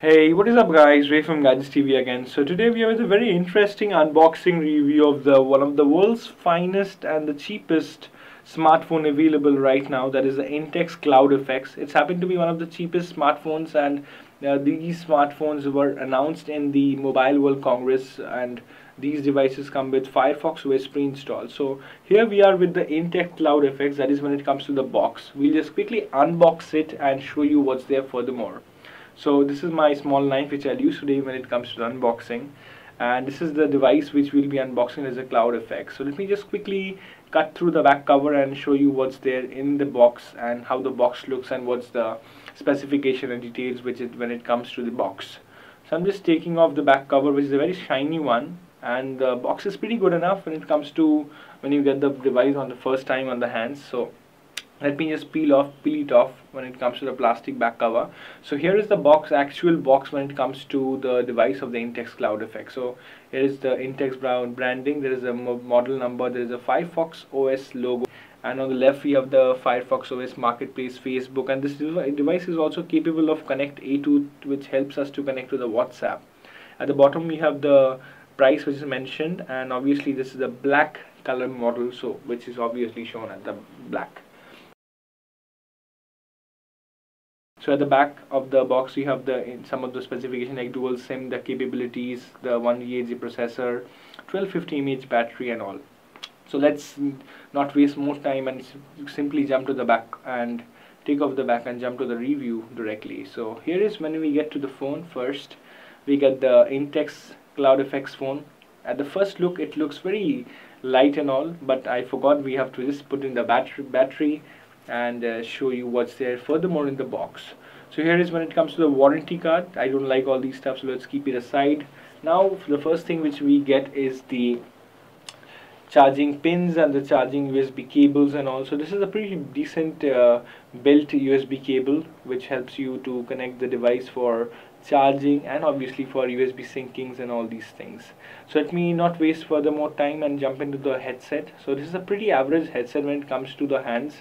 Hey, what is up guys? Ray from Gadgets TV again. So today we have a very interesting unboxing review of the one of the world's finest and the cheapest smartphone available right now, that is the Intex Cloud FX. It's happened to be one of the cheapest smartphones, and these smartphones were announced in the Mobile World Congress, and these devices come with Firefox OS pre-installed. So here we are with the Intex Cloud FX, that is when it comes to the box. We'll just quickly unbox it and show you what's there furthermore. So this is my small knife which I'll use today when it comes to the unboxing, and this is the device which we'll be unboxing as a Cloud FX. So let me just quickly cut through the back cover and show you what's there in the box and how the box looks and what's the specification and details when it comes to the box. So I'm just taking off the back cover, which is a very shiny one, and the box is pretty good enough when it comes to when you get the device on the first time on the hands. So let me just peel it off when it comes to the plastic back cover. So here is the actual box when it comes to the device of the Intex Cloud FX. So here is the Intex branding, there is a model number, there is a Firefox OS logo, and on the left we have the Firefox OS Marketplace, Facebook, and this device is also capable of Connect A2, which helps us to connect to the WhatsApp. At the bottom we have the price which is mentioned, and obviously this is a black color model, so which is obviously shown at the black. So at the back of the box you have some of the specification like dual SIM, the capabilities, the 1 GHz processor, 1250 mAh battery and all. So let's not waste more time and simply jump to the back and take off the back and jump to the review directly. So here is when we get to the phone. First we get the Intex Cloud FX phone. At the first look it looks very light and all, but I forgot we have to just put in the battery and show you what's there furthermore in the box. So here is when it comes to the warranty card. I don't like all these stuff, so let's keep it aside. Now the first thing which we get is the charging pins and the charging USB cables, and also this is a pretty decent built USB cable which helps you to connect the device for charging and obviously for USB syncings and all these things. So let me not waste further more time and jump into the headset. So this is a pretty average headset when it comes to the hands,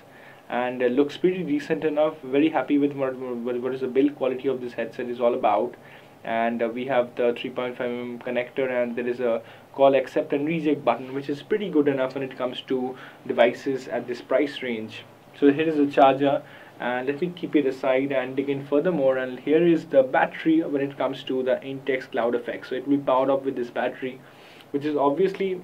and looks pretty decent enough. Very happy with what is the build quality of this headset is all about. And we have the 3.5mm connector, and there is a call accept and reject button, which is pretty good enough when it comes to devices at this price range. So here is the charger, and let me keep it aside and dig in furthermore. And here is the battery when it comes to the Intex Cloud FX. So it will be powered up with this battery, which is obviously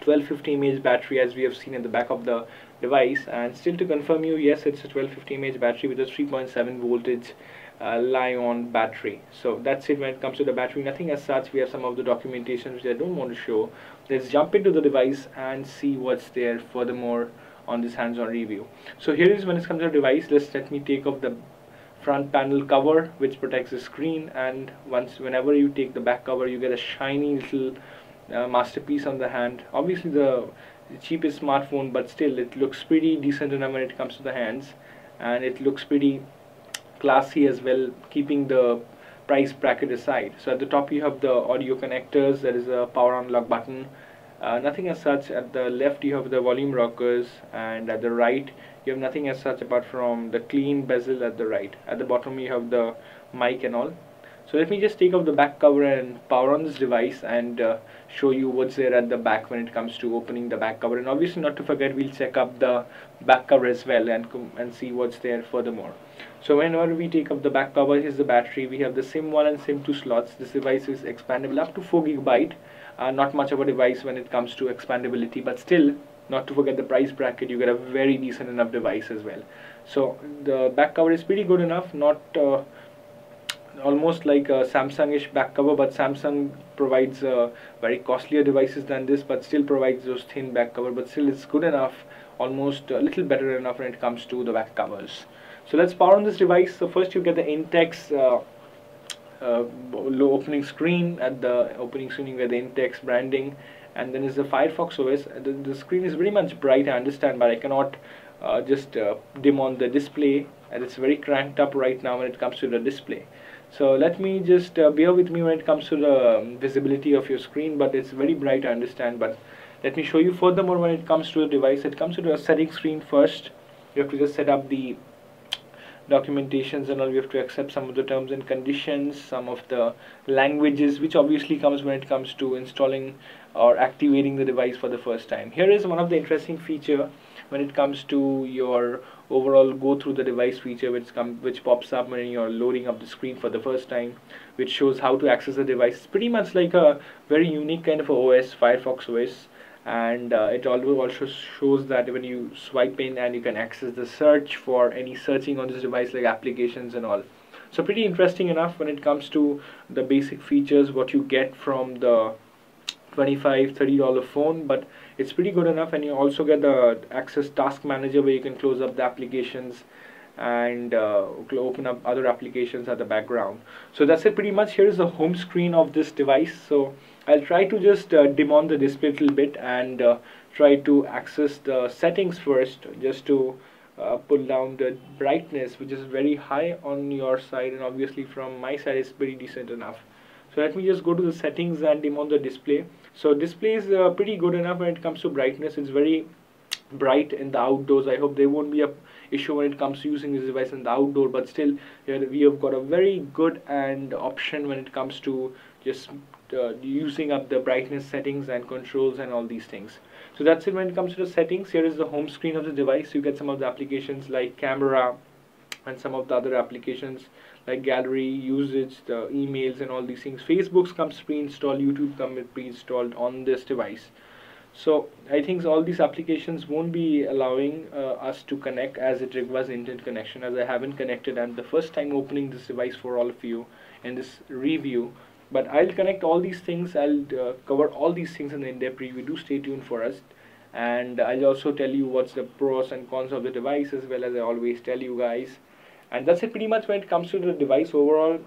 1250 mAh battery as we have seen at the back of the device. And still to confirm you, yes, it's a 1250 mAh battery with a 3.7 voltage Li-ion battery. So that's it when it comes to the battery. Nothing as such. We have some of the documentation which I don't want to show. Let's jump into the device and see what's there furthermore on this hands-on review. So here is when it comes to the device. Let me take off the front panel cover which protects the screen, and whenever you take the back cover you get a shiny little masterpiece on the hand. Obviously the cheapest smartphone, but still it looks pretty decent enough when it comes to the hands, and it looks pretty classy as well, keeping the price bracket aside. So at the top you have the audio connectors, there is a power unlock button, nothing as such. At the left you have the volume rockers, and at the right you have nothing as such apart from the clean bezel at the right. At the bottom you have the mic and all. So let me just take off the back cover and power on this device and show you what's there at the back when it comes to opening the back cover. And obviously not to forget, we'll check up the back cover as well and see what's there furthermore. So whenever we take up the back cover, here's the battery. We have the SIM 1 and SIM 2 slots. This device is expandable up to 4 GB. Not much of a device when it comes to expandability, but still not to forget the price bracket, you get a very decent enough device as well. So the back cover is pretty good enough, not almost like a Samsung-ish back cover, but Samsung provides very costlier devices than this, but still provides those thin back cover, but still it's good enough, almost a little better enough when it comes to the back covers. So let's power on this device. So first you get the Intex low opening screen. At the opening screen you get the Intex branding, and then is the Firefox OS. The screen is very much bright, I understand, but I cannot just dim on the display, and it's very cranked up right now when it comes to the display. So let me just bear with me when it comes to the visibility of your screen, but it's very bright, I understand. But let me show you furthermore when it comes to the device. It comes to the setting screen first. You have to just set up the documentations and all. We have to accept some of the terms and conditions, some of the languages, which obviously comes when it comes to installing or activating the device for the first time. Here is one of the interesting feature when it comes to your overall go through the device feature, which pops up when you're loading up the screen for the first time, which shows how to access the device. It's pretty much like a very unique kind of a OS, Firefox OS, and it also shows that when you swipe in and you can access the search for any searching on this device, like applications and all. So pretty interesting enough when it comes to the basic features what you get from the $25-30 phone, but it's pretty good enough. And you also get the access task manager where you can close up the applications and open up other applications at the background. So that's it pretty much. Here is the home screen of this device. So I'll try to just dim on the display a little bit and try to access the settings first, just to pull down the brightness, which is very high on your side, and obviously from my side it's pretty decent enough. So let me just go to the settings and dim on the display. So display is pretty good enough when it comes to brightness. It's very bright in the outdoors. I hope there won't be a issue when it comes to using this device in the outdoor, but still we have got a very good and option when it comes to just using up the brightness settings and controls and all these things. So that's it when it comes to the settings. Here is the home screen of the device. You get some of the applications like camera and some of the other applications like gallery, usage, the emails and all these things. Facebook comes pre-installed, YouTube comes pre-installed on this device. So I think all these applications won't be allowing us to connect, as it requires internet connection, as I haven't connected, and the first time opening this device for all of you in this review. But I'll connect all these things. I'll cover all these things in the in-depth review. Do stay tuned for us, and I'll also tell you what's the pros and cons of the device, as well as I always tell you guys. And that's it pretty much when it comes to the device overall.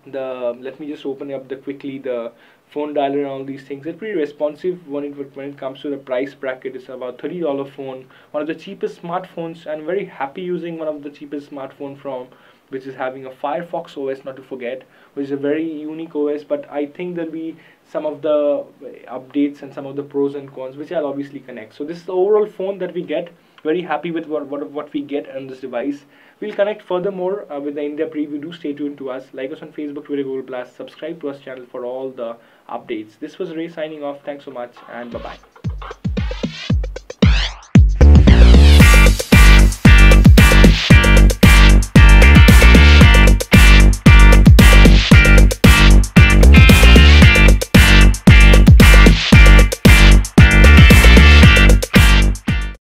Let me just open up quickly the phone dialer and all these things. It's pretty responsive when it comes to the price bracket. It's about $30 phone, one of the cheapest smartphones, and very happy using one of the cheapest smartphone from, which is having a Firefox OS, not to forget, which is a very unique OS. But I think there'll be some of the updates and some of the pros and cons, which I'll obviously connect. So this is the overall phone that we get. Very happy with what we get on this device. We'll connect furthermore with the in-depth review. Do stay tuned to us. Like us on Facebook, Twitter, Google+. Subscribe to us channel for all the updates. This was Ray signing off. Thanks so much and bye-bye.